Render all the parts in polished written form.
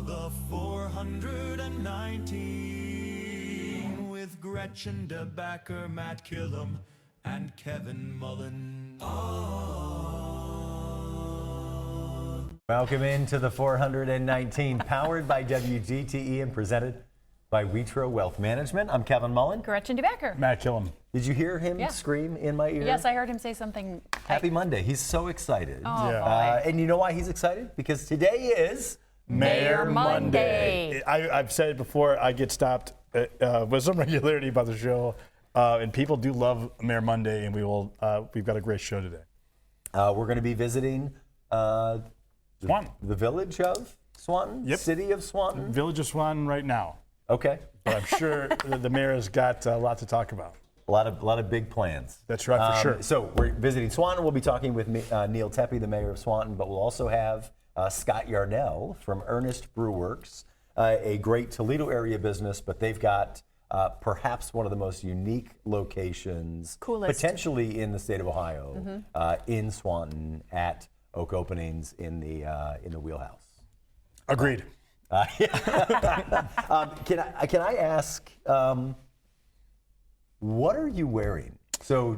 the 419 with Gretchen DeBacker, Matt Killam, and Kevin Mullen. Welcome into the 419, powered by WGTE and presented by Witro Wealth Management. I'm Kevin Mullen. Gretchen DeBacker. Matt Killam. Did you hear him scream in my ear? Yes, I heard him say something. Happy Monday. He's so excited. Oh, boy. And you know why he's excited? Because today is Mayor Monday. I've said it before, I get stopped with some regularity by the show, and people do love Mayor Monday, and we've got a great show today. we're going to be visiting Swanton. the village of Swanton, Yep. city of Swanton. Village of Swanton right now. Okay. But I'm sure the mayor has got a lot to talk about. A lot of big plans. That's right, for sure. So we're visiting Swanton. We'll be talking with Neil Toeppe, the mayor of Swanton, but we'll also have Scot Yarnell from Ernest Brew Works, a great Toledo area business, but they've got perhaps one of the most unique locations, Coolest. potentially in the state of Ohio, in Swanton at Oak Openings in the wheelhouse. Agreed. Can I ask, what are you wearing? So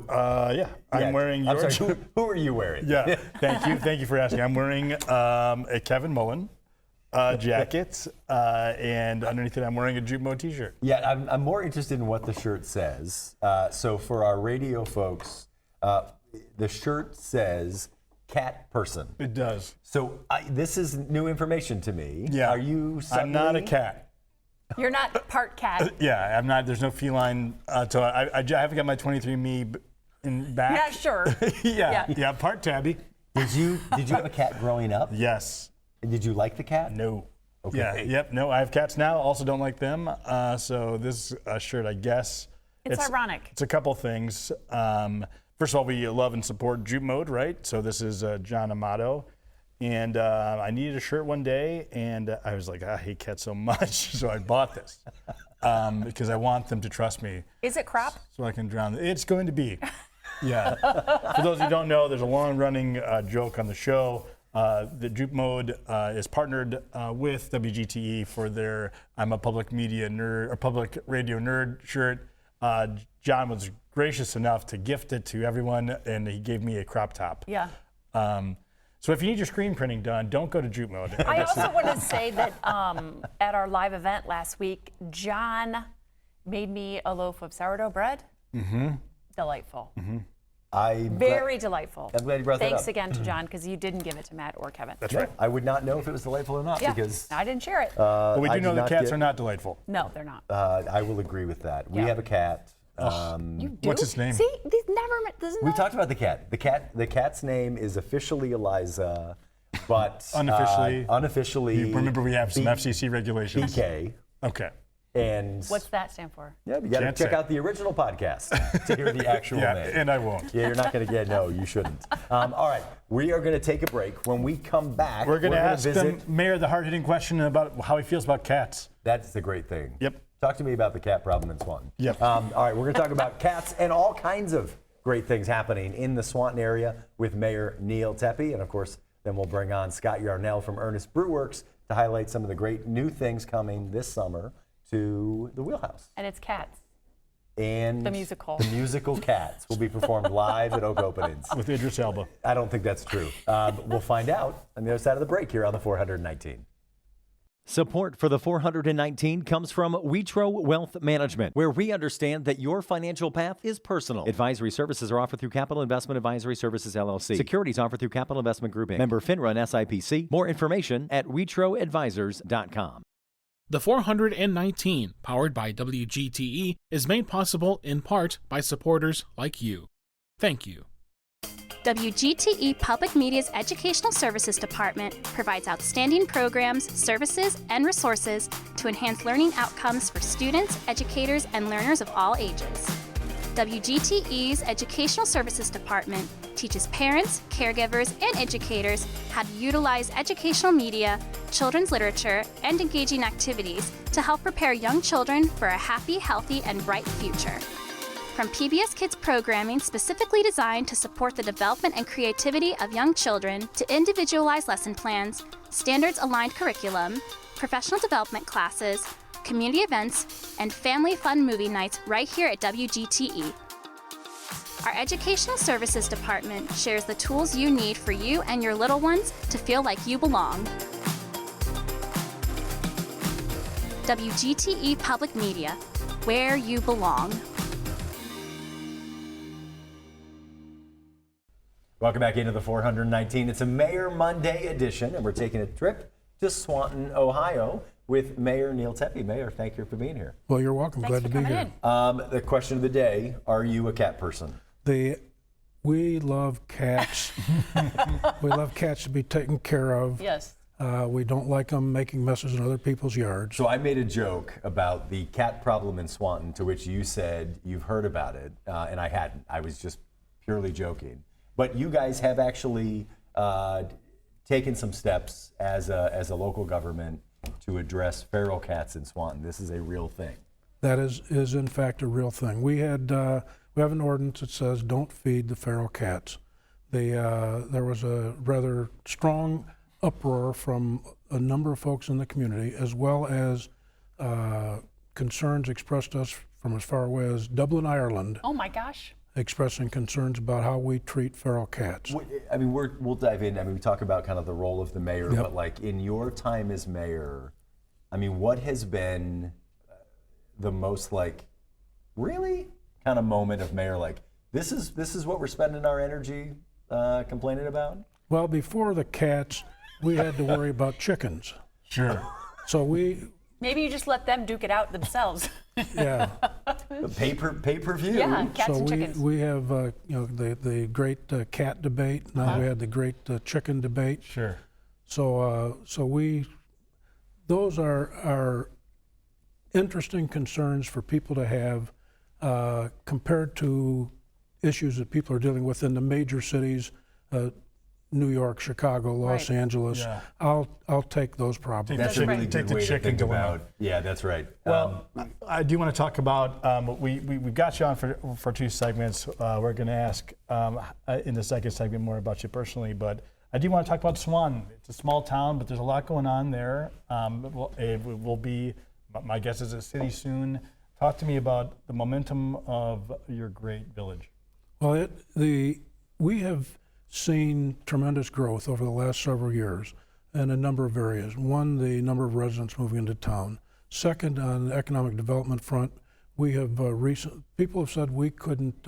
I'm wearing your. I'm sorry, who are you wearing? Yeah, thank you for asking. I'm wearing a Kevin Mullen jacket, and underneath it, I'm wearing a Jupe Mode t-shirt. Yeah, I'm more interested in what the shirt says. So for our radio folks, the shirt says cat person. It does. So this is new information to me. Yeah. Are you I'm not a suddenly- cat. You're not part cat. Yeah, I'm not. There's no feline. So I haven't got my 23andMe in back. Yeah, sure. yeah, part tabby. Did you have a cat growing up? Yes. And did you like the cat? No. Okay. Yeah. Yep. No. I have cats now. Also don't like them. So this shirt, I guess. It's ironic. It's a couple things. First of all, we love and support Jupe Mode, right? So this is John Amato. And I needed a shirt one day, and I was like, I hate cats so much, so I bought this because I want them to trust me. Is it crop? So I can drown them. It's going to be. Yeah. For those who don't know, there's a long-running joke on the show. The Jupe Mode is partnered with WGTE for their "I'm a Public Media Nerd" or Public Radio Nerd shirt. John was gracious enough to gift it to everyone, and he gave me a crop top. Yeah. So if you need your screen printing done, don't go to Jupe Mode. I also want to say that at our live event last week, John made me a loaf of sourdough bread. Mm-hmm. Delightful. Mm-hmm. Very delightful. I'm glad you brought that up. Thanks again to John, because you didn't give it to Matt or Kevin. That's right. I would not know if it was delightful or not because I didn't share it. But we I do know did that not cats get- are not delightful. No, they're not. I will agree with that. We Yeah. have a cat. You do? What's his name? See, these never. We talked about the cat. The cat's name is officially Eliza, but Unofficially. You remember we have some B- FCC regulations. BK. Okay. And What's that stand for? yeah, you got to Can't check say. out the original podcast to hear the actual Yeah, name. and I won't. Yeah, you're not going to get no. You shouldn't. All right, we are going to take a break. When we come back, We're going to ask visit. the mayor the hard-hitting question about how he feels about cats. That's the great thing. Yep. Talk to me about the cat problem in Swanton. Yep. All right, we're going to talk about cats and all kinds of great things happening in the Swanton area with Mayor Neil Toeppe. And of course, then we'll bring on Scot Yarnell from Ernest Brew Works to highlight some of the great new things coming this summer to the wheelhouse. And it's cats. And The musical. The musical Cats will be performed live at Oak Openings. With Idris Elba. I don't think that's true. We'll find out on the other side of the break here on the 419. Support for the 419 comes from Witro Wealth Management, where we understand that your financial path is personal. Advisory services are offered through Capital Investment Advisory Services, LLC. Securities offered through Capital Investment Group, Inc. Member FINRA and SIPC. More information at WitroAdvisors.com. The 419, powered by WGTE, is made possible in part by supporters like you. Thank you. WGTE Public Media's Educational Services Department provides outstanding programs, services, and resources to enhance learning outcomes for students, educators, and learners of all ages. WGTE's Educational Services Department teaches parents, caregivers, and educators how to utilize educational media, children's literature, and engaging activities to help prepare young children for a happy, healthy, and bright future. From PBS Kids programming specifically designed to support the development and creativity of young children to individualized lesson plans, standards-aligned curriculum, professional development classes, community events, and family fun movie nights right here at WGTE. Our Educational Services Department shares the tools you need for you and your little ones to feel like you belong. WGTE Public Media, where you belong. Welcome back into the 419. It's a Mayor Monday edition, and we're taking a trip to Swanton, Ohio, with Mayor Neil Toeppe. Mayor, thank you for being here. Well, you're welcome. Thanks Glad for to be coming here. in. The question of the day: are you a cat person? We love cats. We love cats to be taken care of. Yes. We don't like them making messes in other people's yards. So I made a joke about the cat problem in Swanton, to which you said you've heard about it, and I hadn't. I was just purely joking. But you guys have actually taken some steps as a local government to address feral cats in Swanton. This is a real thing. That is in fact a real thing. We have an ordinance that says don't feed the feral cats. There was a rather strong uproar from a number of folks in the community, as well as concerns expressed to us from as far away as Dublin, Ireland, Oh my gosh. expressing concerns about how we treat feral cats. I mean, we'll dive in. I mean, we talk about kind of the role of the mayor, Yep. but like in your time as mayor, I mean, what has been the most like really kind of moment of mayor like this is what we're spending our energy complaining about? Well, before the cats, we had to worry about chickens. Sure. So Maybe you just let them duke it out themselves. yeah. Pay-per-view. Yeah, cats So and chickens. we have the great cat debate. Now we had the great chicken debate. Sure. So those are interesting concerns for people to have compared to issues that people are dealing with in the major cities, New York, Chicago, Los Right. Angeles. Yeah. I'll take those problems. That's a Right. really Take good the way to chicken think dilemma. about. Yeah, that's right. Well, I do want to talk about, we've got you on for two segments. We're going to ask in the second segment more about you personally, but I do want to talk about Swanton. It's a small town, but there's a lot going on there. It will be, my guess is a city soon. Talk to me about the momentum of your great village. Well, we have seen tremendous growth over the last several years in a number of areas. One, the number of residents moving into town. Second, on the economic development front, we have people have said we couldn't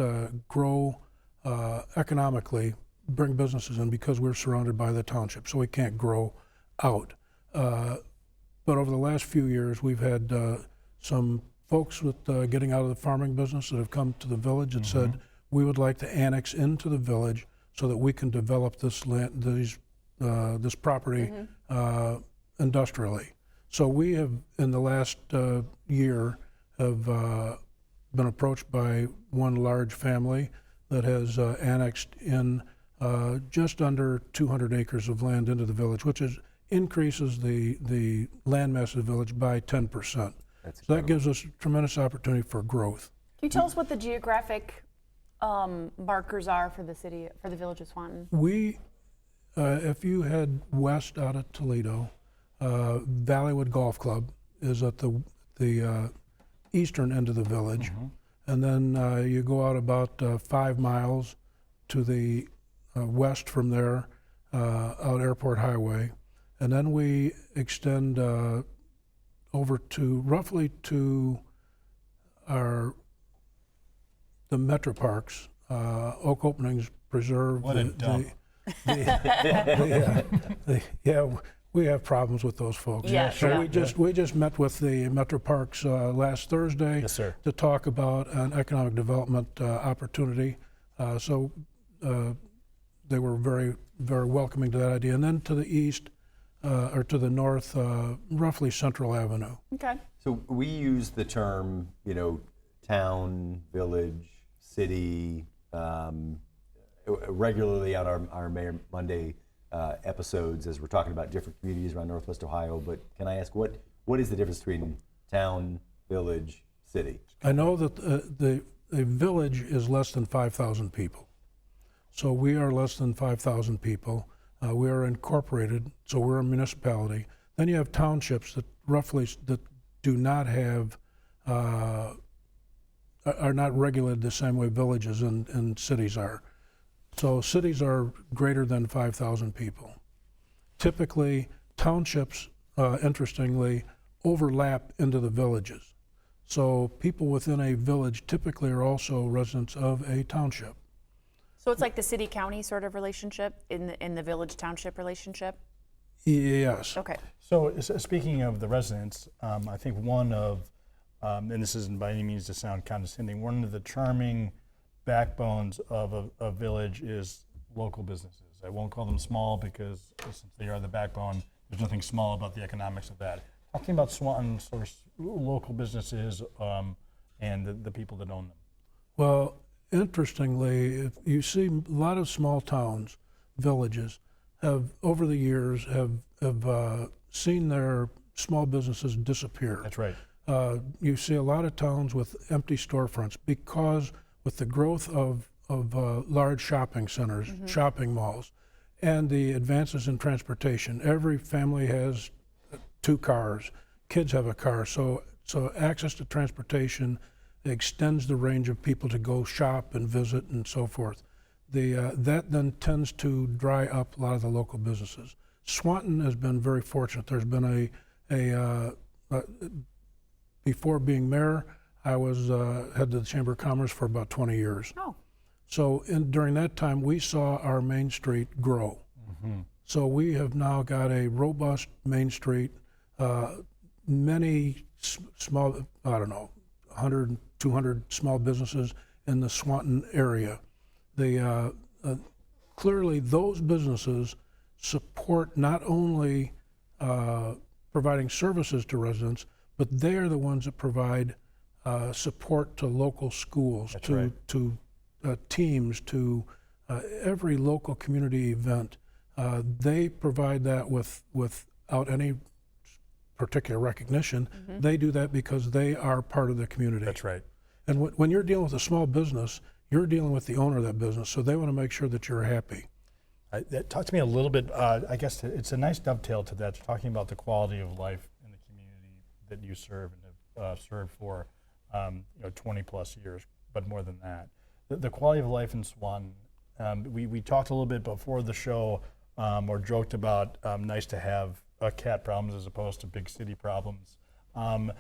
grow economically, bring businesses in because we're surrounded by the township, so we can't grow out. But over the last few years, we've had some folks with getting out of the farming business that have come to the village and said, we would like to annex into the village so that we can develop this land, this property industrially. So we have, in the last year, have been approached by one large family that has annexed in just under 200 acres of land into the village, which increases the land mass of the village by 10%. So that gives us tremendous opportunity for growth. Can you tell us what the geographic markers are for the village of Swanton? We, if you head west out of Toledo, Valleywood Golf Club is at the eastern end of the village, and then you go out about 5 miles to the west from there, out Airport Highway, and then we extend over to roughly to the Metro Parks, Oak Openings Preserve. What a dump. Yeah, we have problems with those folks. Yeah, So sure. we just met with the Metro Parks last Thursday. Yes, sir. To talk about an economic development opportunity. So they were very, very welcoming to that idea. And then to the east, or to the north, roughly Central Avenue. Okay. So we use the term, town, village, city, regularly on our Mayor Monday episodes as we're talking about different communities around Northwest Ohio. But can I ask, what is the difference between town, village, city? I know that the village is less than 5,000 people. So we are less than 5,000 people. We are incorporated, so we're a municipality. Then you have townships that that do not have, are not regulated the same way villages and cities are. So cities are greater than 5,000 people. Typically, townships, interestingly, overlap into the villages. So people within a village typically are also residents of a township. So it's like the city-county sort of relationship in the village-township relationship? Yes. Okay. So speaking of the residents, I think one of, and this isn't by any means to sound condescending, one of the charming backbones of a village is local businesses. I won't call them small because since they are the backbone, there's nothing small about the economics of that. Talking about Swanton sort of local businesses and the people that own them. Well, interestingly, if you see a lot of small towns, villages, have over the years have seen their small businesses disappear. That's right. You see a lot of towns with empty storefronts because with the growth of large shopping centers, shopping malls, and the advances in transportation. Every family has 2 cars. Kids have a car. So access to transportation extends the range of people to go shop and visit and so forth. That then tends to dry up a lot of the local businesses. Swanton has been very fortunate. There's been before being mayor, I was head of the Chamber of Commerce for about 20 years. Oh. So during that time, we saw our Main Street grow. So we have now got a robust Main Street, many small, 100, 200 small businesses in the Swanton area. Clearly, those businesses support not only providing services to residents, but they are the ones that provide support to local schools, That's to right. Teams, to every local community event. They provide that without any particular recognition. They do that because they are part of the community. That's right. And when you're dealing with a small business, you're dealing with the owner of that business, so they want to make sure that you're happy. Talk to me a little bit, I guess it's a nice dovetail to that, talking about the quality of life in the community that you serve and have served for 20 plus years, but more than that. The quality of life in Swanton, we talked a little bit before the show or joked about nice to have cat problems as opposed to big city problems. And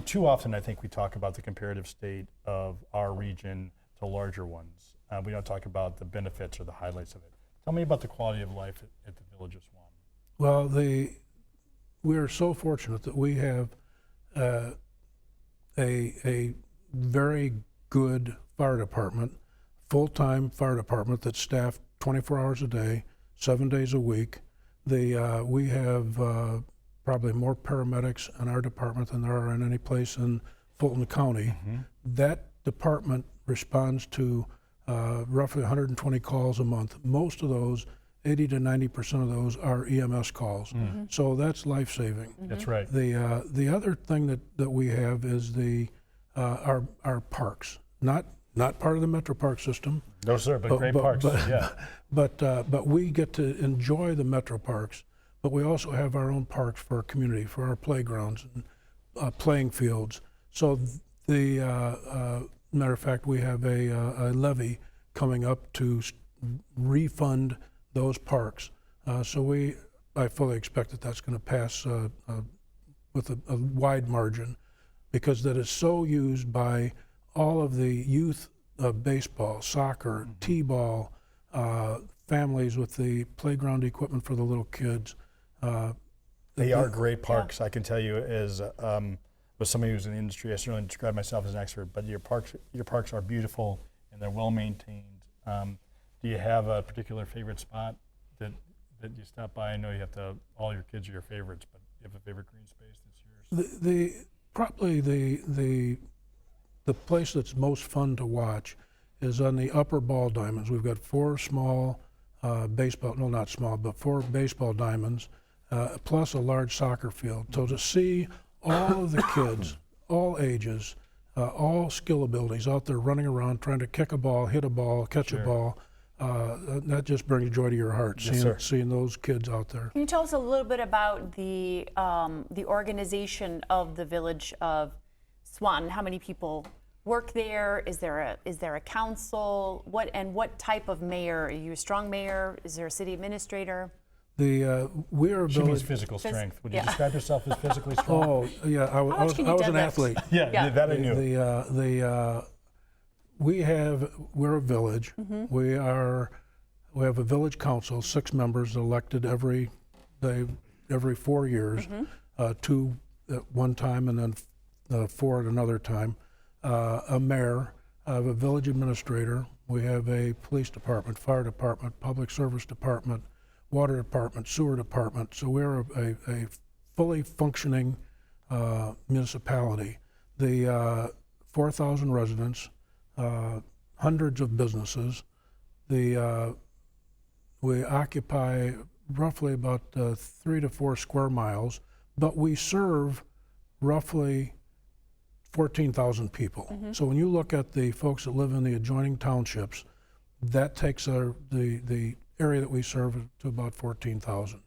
too often I think we talk about the comparative state of our region to larger ones. We don't talk about the benefits or the highlights of it. Tell me about the quality of life at the Village of Swanton. Well, we are so fortunate that we have a very good fire department, full-time fire department that's staffed 24 hours a day, 7 days a week. We have probably more paramedics in our department than there are in any place in Fulton County. That department responds to roughly 120 calls a month. Most of those, 80 to 90% of those, are EMS calls. So that's life-saving. That's right. The other thing that we have is our parks. Not part of the Metro Park system. No, sir, but great parks. Yeah. But we get to enjoy the Metro Parks. But we also have our own parks for our community, for our playgrounds and playing fields. So matter of fact, we have a levy coming up to refund those parks. So I fully expect that that's going to pass with a wide margin, because that is so used by all of the youth of baseball, soccer, t-ball, families with the playground equipment for the little kids. They are great parks. I can tell you, as somebody who's in the industry, I certainly describe myself as an expert, but your parks are beautiful and they're well maintained. Do you have a particular favorite spot that you stop by? I know you have to, all your kids are your favorites, but do you have a favorite green space that's yours? Probably the place that's most fun to watch is on the upper ball diamonds. We've got 4 small baseball, no, not small, but 4 baseball diamonds, plus a large soccer field. So to see all of the kids, all ages, all skill abilities out there running around trying to kick a ball, hit a ball, catch a ball, that just brings joy to your heart, seeing those kids out there. Can you tell us a little bit about the organization of the village of Swanton? How many people work there? Is there a council? What type of mayor? Are you a strong mayor? Is there a city administrator? We are a She means village. physical strength. Would you describe yourself as physically strong? Oh yeah, I was an deadlift? athlete. Yeah, that I knew. We're a village. We have a village council, 6 members elected every 4 years, 2 at one time and then 4 at another time. A mayor, I have a village administrator. We have a police department, fire department, public service department, water department, sewer department. So we're a fully functioning municipality. The 4,000 residents, hundreds of businesses. We occupy roughly about 3 to 4 square miles, but we serve roughly 14,000 people. So when you look at the folks that live in the adjoining townships, that takes the area that we serve to about 14,000.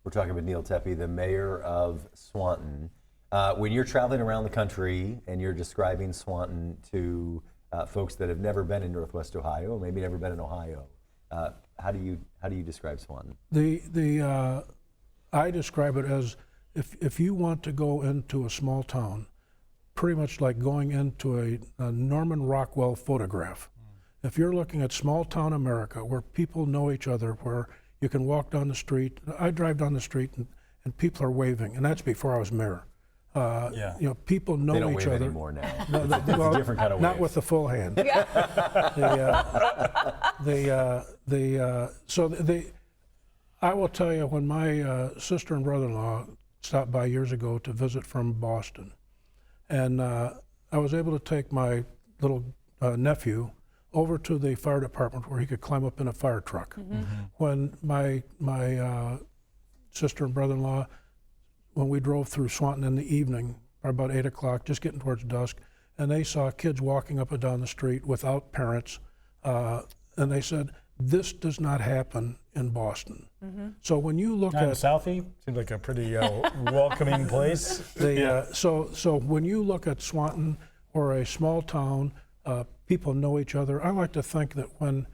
We're talking with Neil Toeppe, the mayor of Swanton. When you're traveling around the country and you're describing Swanton to folks that have never been in Northwest Ohio, or maybe never been in Ohio, how do you describe Swanton? I describe it as if you want to go into a small town, pretty much like going into a Norman Rockwell photograph. If you're looking at small town America where people know each other, where you can walk down the street, I drive down the street and people are waving, and that's before I was mayor. People know They don't each wave other anymore now. It's a different kind of not wave. with the full hand. I will tell you, when my sister and brother-in-law stopped by years ago to visit from Boston, and I was able to take my little nephew over to the fire department where he could climb up in a fire truck. When my sister and brother-in-law, when we drove through Swanton in the evening, about 8 o'clock, just getting towards dusk, and they saw kids walking up and down the street without parents, and they said, this does not happen in Boston. So when you look Not in at Southie, seems like a pretty welcoming place. so when you look at Swanton or a small town, people know each other. I like to think that when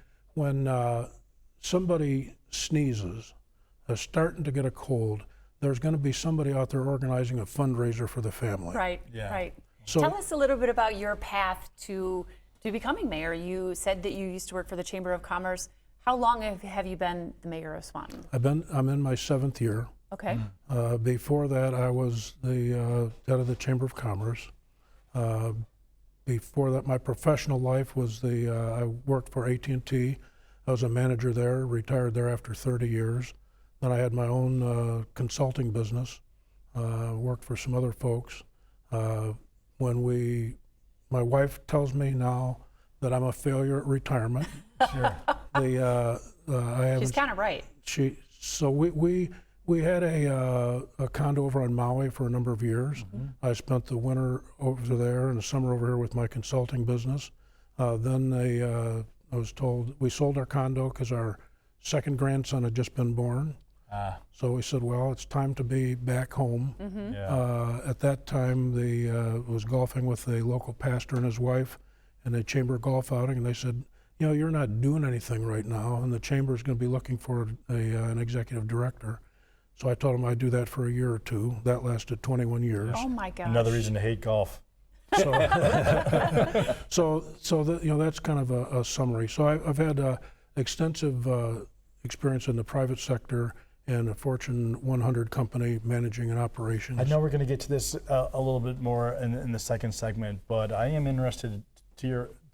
somebody sneezes, is starting to get a cold, there's going to be somebody out there organizing a fundraiser for the family. Right. So- Tell us a little bit about your path to becoming mayor. You said that you used to work for the Chamber of Commerce. How long have you been the mayor of Swanton? I'm in my 7th year. Okay. Before that, I was the head of the Chamber of Commerce. Before that, my professional life was I worked for AT&T. I was a manager there, retired there after 30 years. Then I had my own consulting business, worked for some other folks. My wife tells me now that I'm a failure at retirement. Sure. She's kind of right. We had a condo over on Maui for a number of years. I spent the winter over there and the summer over here with my consulting business. Then I was told we sold our condo because our second grandson had just been born. So we said, well, it's time to be back home. At that time, was golfing with the local pastor and his wife in a chamber golf outing, and they said, you're not doing anything right now, and the chamber is going to be looking for an executive director. So I told them I'd do that for a year or two. That lasted 21 years. Oh my gosh. Another reason to hate golf. So, that's kind of a summary. So I've had extensive experience in the private sector and a Fortune 100 company managing and operations. I know we're going to get to this a little bit more in the second segment, but I am interested to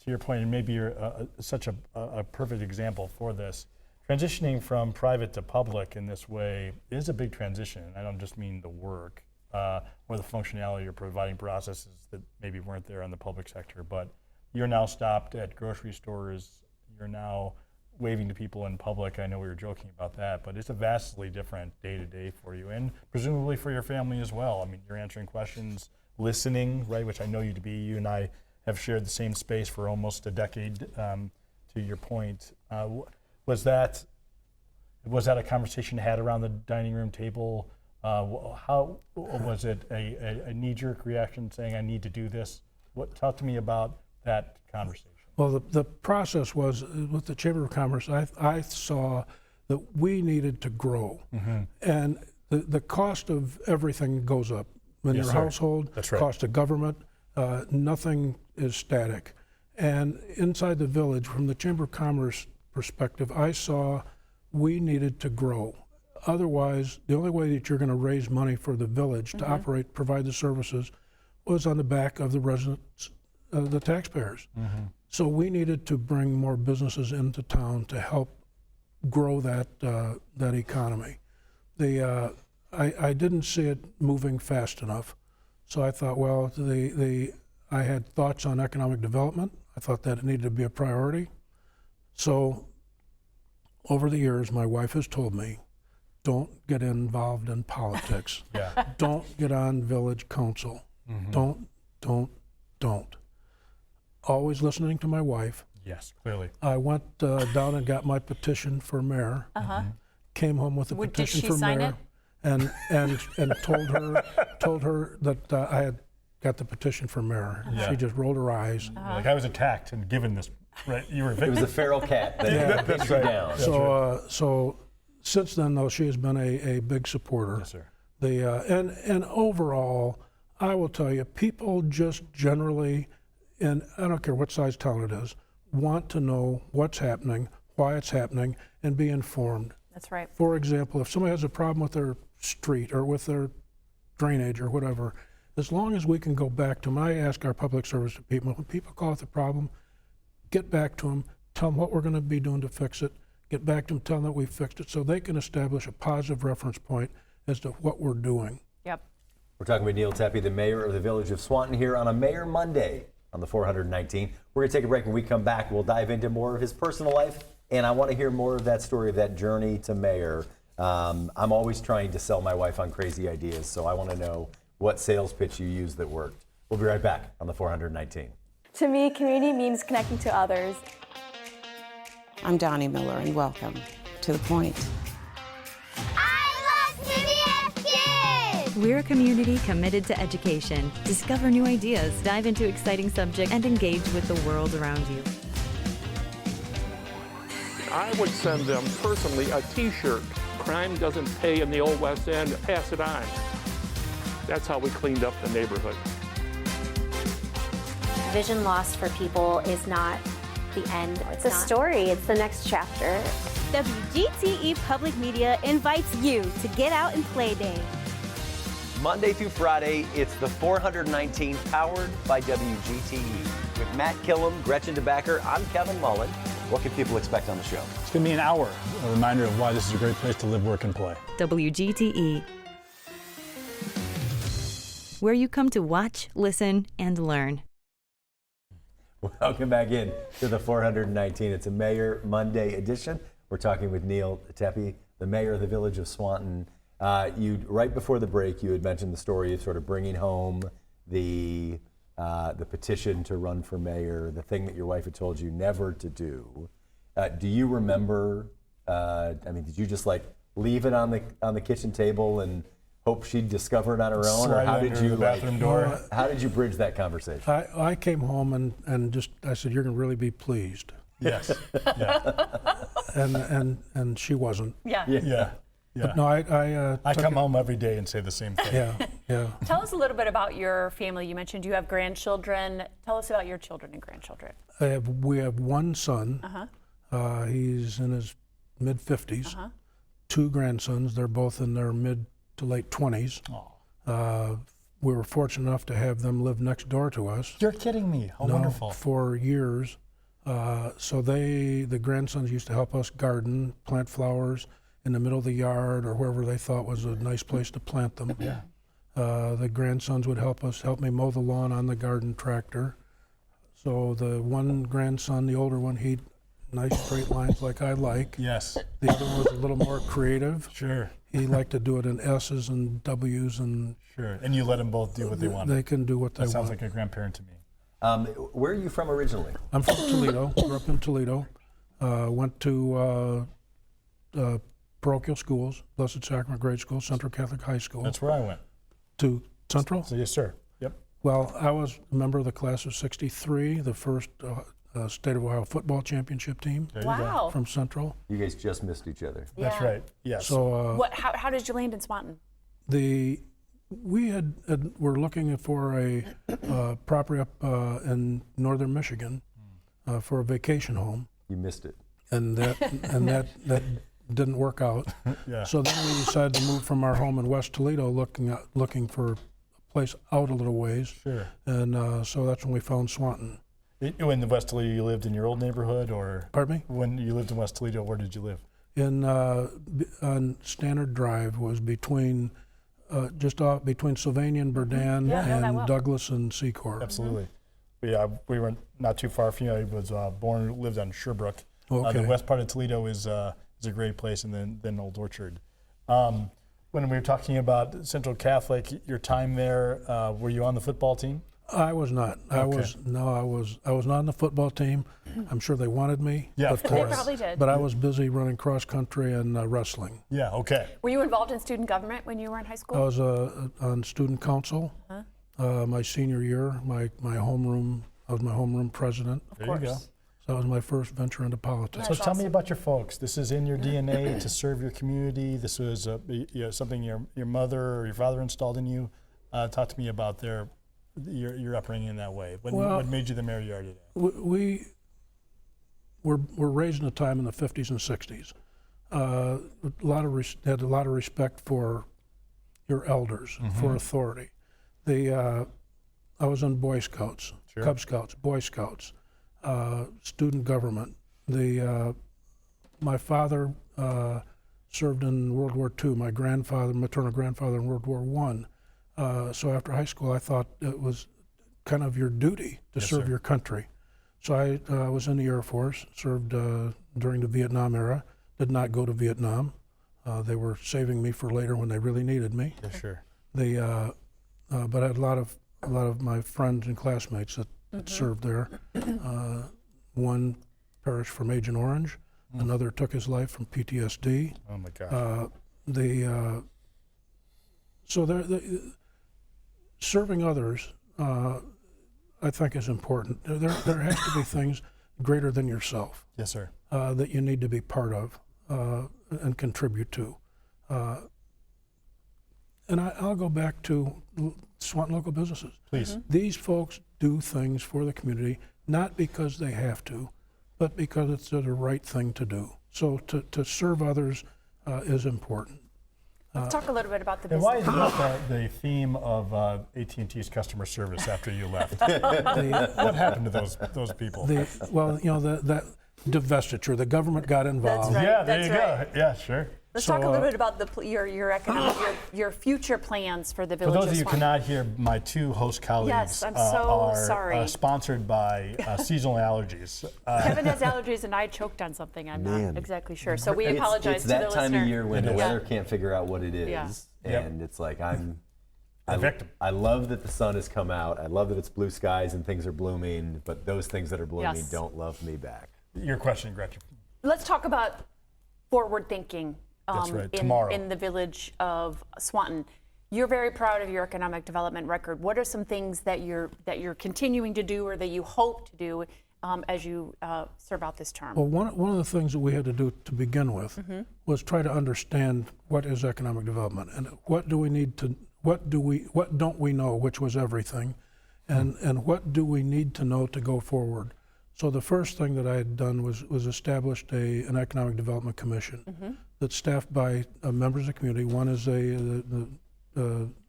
your point, and maybe you're such a perfect example for this. Transitioning from private to public in this way is a big transition. I don't just mean the work or the functionality or providing processes that maybe weren't there in the public sector, but you're now stopped at grocery stores. You're now waving to people in public. I know we were joking about that, but it's a vastly different day-to-day for you, and presumably for your family as well. I mean, you're answering questions, listening, right, which I know you to be. You and I have shared the same space for almost a decade to your point. Was that a conversation had around the dining room table? How was it a knee-jerk reaction saying, I need to do this? Talk to me about that conversation. Well, the process was with the Chamber of Commerce, I saw that we needed to grow. And the cost of everything goes up. In Yes, your sir. household, That's right. cost of government, nothing is static. And inside the village, from the Chamber of Commerce perspective, I saw we needed to grow. Otherwise, the only way that you're going to raise money for the village to operate, provide the services, was on the back of the residents, the taxpayers. So we needed to bring more businesses into town to help grow that economy. I didn't see it moving fast enough, so I thought, well, I had thoughts on economic development. I thought that it needed to be a priority. So over the years, my wife has told me, don't get involved in politics. Don't get on village council. Don't. Always listening to my wife. Yes, clearly. I went down and got my petition for mayor. Came home with a petition did she for sign mayor, and told her that I had got the petition for mayor. She just rolled her eyes. Like, I was attacked and given this, right? You were It was a feral cat that That's hit you right. down. So since then, though, she has been a big supporter. Yes, sir. And overall, I will tell you, people just generally, and I don't care what size town it is, want to know what's happening, why it's happening, and be informed. That's right. For example, if somebody has a problem with their street or with their drainage or whatever, as long as we can go back to them, I ask our public service people, when people call with a problem, get back to them, tell them what we're going to be doing to fix it, get back to them, tell them that we fixed it, so they can establish a positive reference point as to what we're doing. Yep. We're talking with Neil Toeppe, the mayor of the village of Swanton, here on a Mayor Monday on the 419. We're going to take a break. When we come back, we'll dive into more of his personal life, and I want to hear more of that story, of that journey to mayor. I'm always trying to sell my wife on crazy ideas, so I want to know what sales pitch you used that worked. We'll be right back on the 419. To me, community means connecting to others. I'm Donnie Miller, and welcome to The Point. I love CBS Kids! We're a community committed to education. Discover new ideas, dive into exciting subjects, and engage with the world around you. I would send them personally a t-shirt. Crime doesn't pay in the old West End, pass it on. That's how we cleaned up the neighborhood. Vision loss for people is not the end. It's a story. It's the next chapter. WGTE Public Media invites you to Get Out and Play Day. Monday through Friday, it's the 419 powered by WGTE. With Matt Killam, Gretchen DeBacker, I'm Kevin Mullen. What can people expect on the show? It's going to be an hour, a reminder of why this is a great place to live, work, and play. WGTE, where you come to watch, listen, and learn. Welcome back in to the 419. It's a Mayor Monday edition. We're talking with Neil Toeppe, the mayor of the village of Swanton. Right before the break, you had mentioned the story of sort of bringing home the petition to run for mayor, the thing that your wife had told you never to do. Do you remember? Did you just like leave it on the kitchen table and hope she'd discover it on her own, or how did you bathroom door? How did you bridge that conversation? I came home and I said, "You're going to really be pleased." Yes. Yeah. And she wasn't. Yeah. But no, I come home every day and say the same thing. Yeah. Tell us a little bit about your family. You mentioned you have grandchildren. Tell us about your children and grandchildren. We have one son. He's in his mid-50s. Two grandsons. They're both in their mid to late 20s. We were fortunate enough to have them live next door to us. You're kidding me. How wonderful. For years. So the grandsons used to help us garden, plant flowers in the middle of the yard or wherever they thought was a nice place to plant them. Yeah. The grandsons would help me mow the lawn on the garden tractor. So the one grandson, the older one, he nice straight lines like I like. Yes. The other one was a little more creative. Sure. He liked to do it in S's and W's and. Sure. And you let them both do what they want. They can do what they want. That sounds like a grandparent to me. Where are you from originally? I'm from Toledo. Grew up in Toledo. Went to parochial schools, Blessed Sacrament Grade School, Central Catholic High School. That's where I went. To Central? So, yes, sir. Yep. Well, I was a member of the class of '63, the first State of Ohio football championship team. Wow. From Central. You guys just missed each other. That's Yeah. right. Yes. So How did you land in Swanton? we were looking for a property up in northern Michigan for a vacation home. You missed it. And that didn't work out. Yeah. So then we decided to move from our home in West Toledo, looking for a place out a little ways. Sure. And so that's when we found Swanton. In the West Toledo, you lived in your old neighborhood, or? Pardon me? When you lived in West Toledo, where did you live? On Standard Drive was between just off between Sylvania and Berdan and Douglas and Secor. Absolutely. Yeah, we were not too far from you. I was lived on Sherbrooke. Okay. The west part of Toledo is a great place, and then Old Orchard. When we were talking about Central Catholic, your time there, were you on the football team? I was not. Okay. I was not on the football team. I'm sure they wanted me. Yeah, but, of course. They probably did. But I was busy running cross country and wrestling. Yeah. Okay. Were you involved in student government when you were in high school? I was on student council. My senior year, my homeroom. I was my homeroom president. There you go. So that was my first venture into politics. So tell me about your folks. This is in your DNA to serve your community. This was something your mother or your father installed in you. Talk to me about your upbringing in that way. What made you the mayor you are today? We were raised in a time in the 50s and 60s. Had a lot of respect for your elders, for authority. I was in Boy Scouts, Sure. Cub Scouts, Boy Scouts, student government. My father served in World War II. My maternal grandfather in World War I. So after high school, I thought it was kind of your duty to serve your country. So I was in the Air Force, served during the Vietnam era, did not go to Vietnam. They were saving me for later when they really needed me. Yeah, sure. But I had a lot of my friends and classmates that served there. One perished from Agent Orange, another took his life from PTSD. Oh my gosh. Serving others, I think, is important. There has to be things greater than yourself. Yes, sir. That you need to be part of and contribute to. And I'll go back to Swanton local businesses. Please. These folks do things for the community, not because they have to, but because it's the right thing to do. So to serve others is important. Let's talk a little bit about the And business. why is that the theme of AT&T's customer service after you left? What happened to those people? That divestiture, the government got involved. That's right. Yeah, there you right. go. Yeah, sure. Let's talk a little bit about your economic, your future plans for the village. For those of you who Swanton. cannot hear, my two host colleagues Yes, I'm so are sorry. Sponsored by seasonal allergies. Kevin has allergies, and I choked on something. I'm not exactly sure, so we apologize It's to the that time listener. of year when the It is. weather can't figure out what it is, Yeah. and it's like A victim. I love that the sun has come out. I love that it's blue skies and things are blooming, but those things that are blooming Yes. don't love me back. Your question, Gretchen. Let's talk about forward thinking. That's right, tomorrow. In the village of Swanton. You're very proud of your economic development record. What are some things that you're continuing to do or that you hope to do as you serve out this term? Well, one of the things that we had to do to begin with was try to understand what is economic development and what don't we know, which was everything, and what do we need to know to go forward. So the first thing that I had done was established an economic development commission that's staffed by members of the community. One is the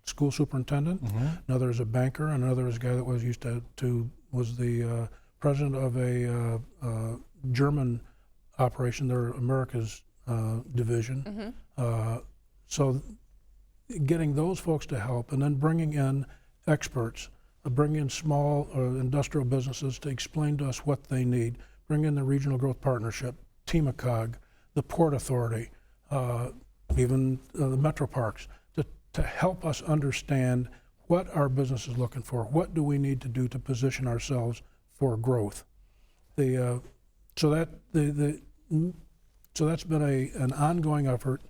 school superintendent, another is a banker, and another is a guy that was was the president of a German operation, their Americas division. So getting those folks to help, and then bringing in experts, bring in small industrial businesses to explain to us what they need, bring in the Regional Growth Partnership, TMACOG, the Port Authority, even the Metro Parks, to help us understand what our business is looking for, what do we need to do to position ourselves for growth. So that so that's been an ongoing effort.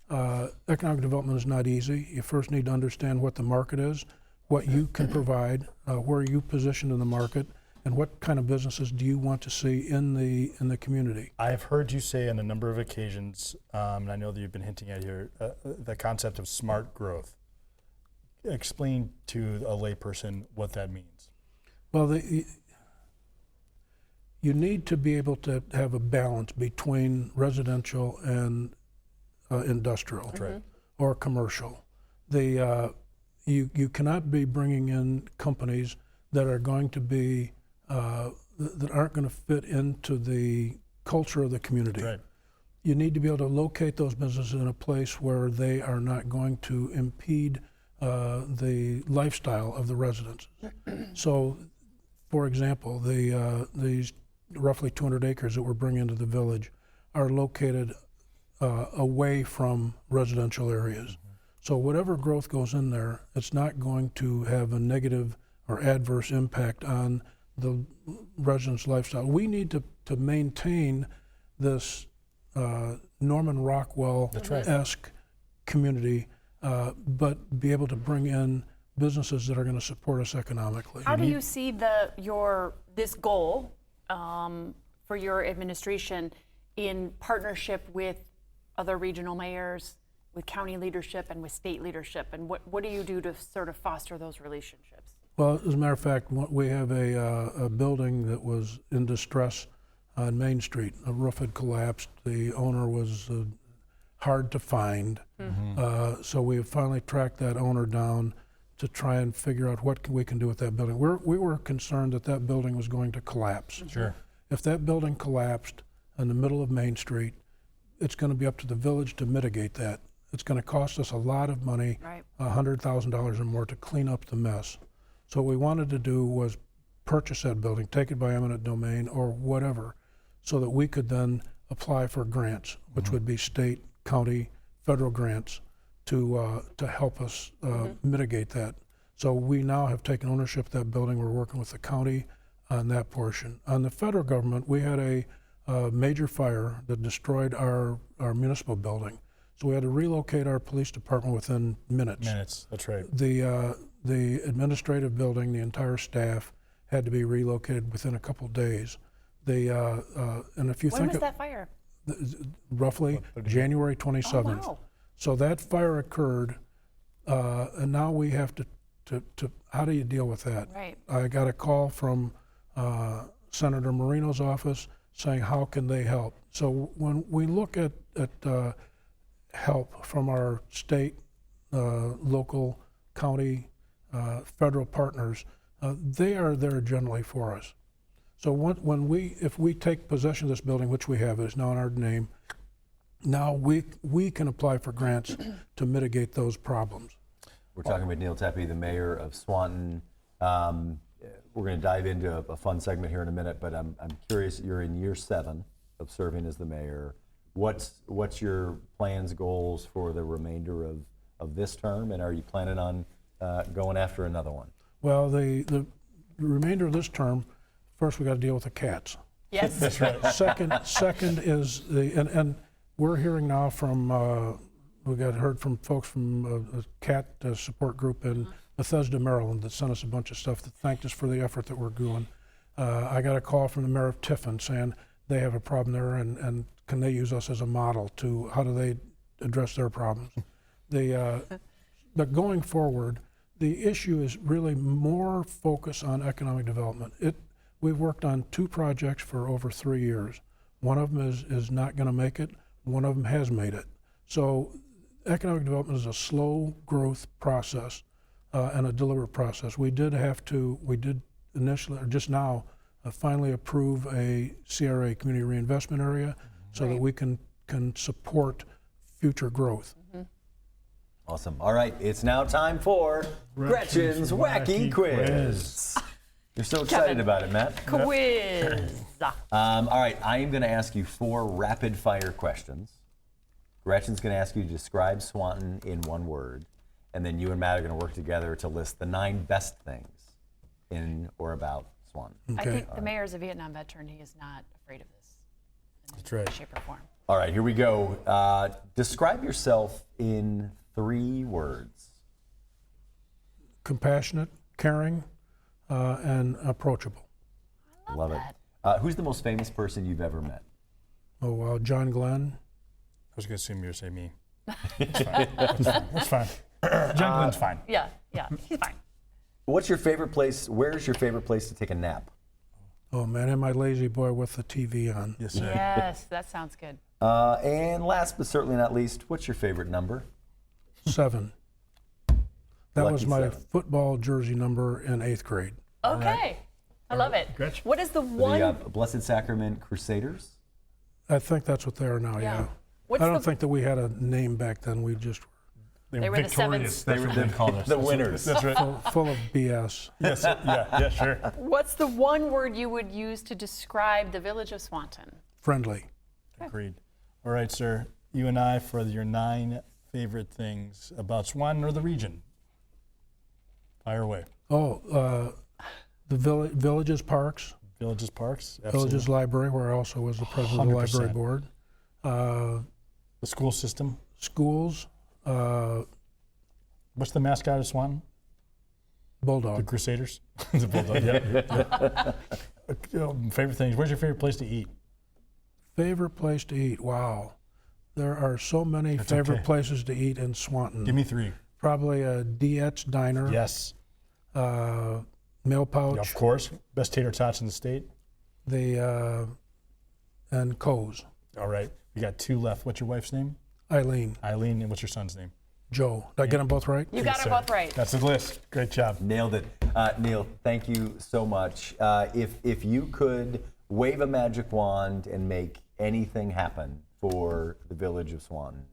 Economic development is not easy. You first need to understand what the market is, what you can provide, where you position in the market, and what kind of businesses do you want to see in the community. I've heard you say on a number of occasions, and I know that you've been hinting at here, the concept of smart growth. Explain to a layperson what that means. Well, you need to be able to have a balance between residential and industrial or commercial. You cannot be bringing in companies that are going to be that aren't going to fit into the culture of the community. Right. You need to be able to locate those businesses in a place where they are not going to impede the lifestyle of the residents. So, for example, these roughly 200 acres that we're bringing into the village are located away from residential areas. So whatever growth goes in there, it's not going to have a negative or adverse impact on the residents' lifestyle. We need to maintain this Norman Rockwell-esque community, but be able to bring in businesses that are going to support us economically. How do you see this goal for your administration in partnership with other regional mayors, with county leadership, and with state leadership? And what do you do to sort of foster those relationships? Well, as a matter of fact, we have a building that was in distress on Main Street. A roof had collapsed. The owner was hard to find. So we have finally tracked that owner down to try and figure out what we can do with that building. We were concerned that that building was going to collapse. Sure. If that building collapsed in the middle of Main Street, it's going to be up to the village to mitigate that. It's going to cost us a lot of money, $100,000 or more, to clean up the mess. So what we wanted to do was purchase that building, take it by eminent domain or whatever, so that we could then apply for grants, which would be state, county, federal grants to help us mitigate that. So we now have taken ownership of that building. We're working with the county on that portion. On the federal government, we had a major fire that destroyed our municipal building. So we had to relocate our police department within minutes. That's right. The administrative building, the entire staff had to be relocated within a couple days. And if you When think was that fire? Roughly January 27th. Oh, wow. So that fire occurred, and now we have to how do you deal with that? Right. I got a call from Senator Marino's office saying, how can they help? So when we look at help from our state, local, county, federal partners, they are there generally for us. So if we take possession of this building, which we have, it's now in our name, now we can apply for grants to mitigate those problems. We're talking with Neil Toeppe, the mayor of Swanton. We're going to dive into a fun segment here in a minute, but I'm curious, you're in year 7 of serving as the mayor. What's your plans, goals for the remainder of this term, and are you planning on going after another one? Well, the remainder of this term, first we got to deal with the cats. Yes. That's right. Second is and we're hearing now from we heard from folks from a cat support group in Bethesda, Maryland, that sent us a bunch of stuff that thanked us for the effort that we're doing. I got a call from the mayor of Tiffin saying they have a problem there, and can they use us as a model to how do they address their problems. But going forward, the issue is really more focus on economic development. We've worked on 2 projects for over 3 years. One of them is not going to make it. One of them has made it. So economic development is a slow growth process and a deliberate process. We did initially, or just now, finally approve a CRA, community reinvestment area, so that we can support future growth. Awesome. All right, it's now time for Gretchen's Wacky Quiz. You're so excited about it, Matt. Quiz. All right, I am going to ask you 4 rapid-fire questions. Gretchen's going to ask you to describe Swanton in 1 word, and then you and Matt are going to work together to list the 9 best things in or about Swanton. I think the mayor's a Vietnam veteran. He is not afraid of this. That's right. shape or form. All right, here we go. Describe yourself in 3 words. Compassionate, caring, and approachable. Love it. Who's the most famous person you've ever met? Oh, wow, John Glenn. I was going to assume you were saying me. That's fine. That's fine. John Glenn's fine. Yeah, he's fine. What's your favorite place? Where's your favorite place to take a nap? Oh, man, and my lazy boy with the TV on. Yes, sir. Yes, that sounds good. And last but certainly not least, what's your favorite number? 7. That Lucky was my 7. football jersey number in 8th grade. Okay, right. I love it. Gretchen? What is the one? The Blessed Sacrament Crusaders? I think that's what they are now, yeah. What's I don't the- think that we had a name back then. We just They were the victorious. sevens. That's what they called us. The winners. That's right. full of BS. Yes, yeah, sure. What's the one word you would use to describe the village of Swanton? Friendly. Agreed. All right, sir. You and I for your 9 favorite things about Swanton or the region. Fire away. Oh, the villages, parks, Villages, parks. villages Absolutely. library, where I also was the president of the 100%. library board. The school system. Schools, What's the mascot of Swanton? The Bulldog. Crusaders. The Bulldog. Yeah. Favorite things. Where's your favorite place to eat? Favorite place to eat? Wow. There are so many favorite okay. places to eat in Swanton. Give me 3. Probably a Dietz Diner. Yes. Mail Pouch. Yeah, of course. Best tater tots in the state. And Coe's. All right. We got 2 left. What's your wife's name? Eileen. Eileen. And what's your son's name? Joe. Did I get them both right? You got Yes, them sir. both right. That's the list. Great job. Nailed it. Neil, thank you so much. If you could wave a magic wand and make anything happen for the village of Swanton,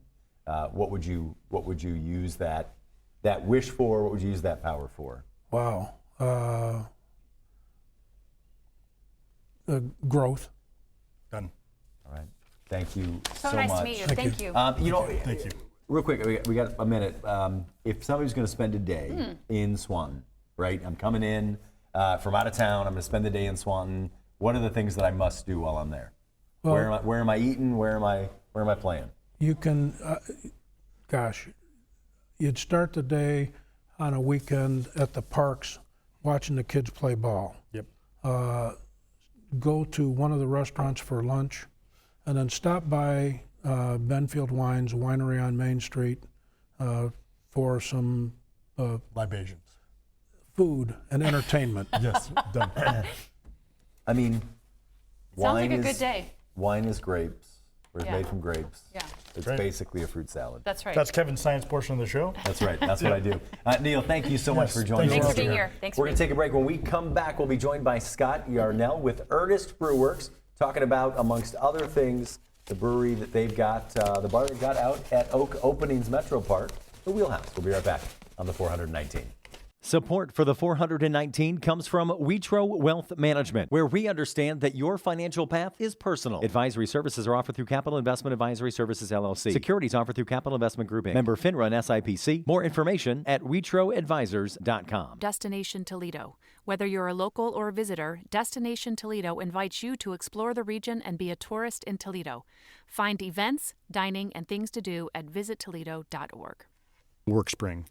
what would you use that wish for? What would you use that power for? Wow. Growth. Done. All right. Thank you So so nice much. to meet you. Thank you. Thank you. Real quick, we got a minute. If somebody's going to spend a day in Swanton, right? I'm coming in from out of town. I'm going to spend the day in Swanton. What are the things that I must do while I'm there? Well, Where am I eating? Where am I playing? You can, you'd start the day on a weekend at the parks watching the kids play ball. Yep. Go to one of the restaurants for lunch, and then stop by Benfield Wines Winery on Main Street for some Libations. food and entertainment. Yes. Done. I mean, Sounds like a good day. Wine is grapes, or it's Yeah. made from grapes. Yeah. It's right. basically a fruit salad. That's right. That's Kevin's science portion of the show. That's right. That's what I do. Neil, thank you so much Yes, for joining thanks us. for being here. Thanks We're for going to being take a break. When we come back, we'll be joined by Scot Yarnell with Ernest Brewworks, talking about, amongst other things, the brewery that they've got, the bar they've got out at Oak Openings Metro Park, the Wheelhouse. We'll be right back on the 419. Support for the 419 comes from Witro Wealth Management, where we understand that your financial path is personal. Advisory services are offered through Capital Investment Advisory Services, LLC. Securities offered through Capital Investment Group, Inc. Member FINRA and SIPC. More information at witroadvisors.com. Destination Toledo. Whether you're a local or a visitor, Destination Toledo invites you to explore the region and be a tourist in Toledo. Find events, dining, and things to do at visittoledo.org. WorkSpring.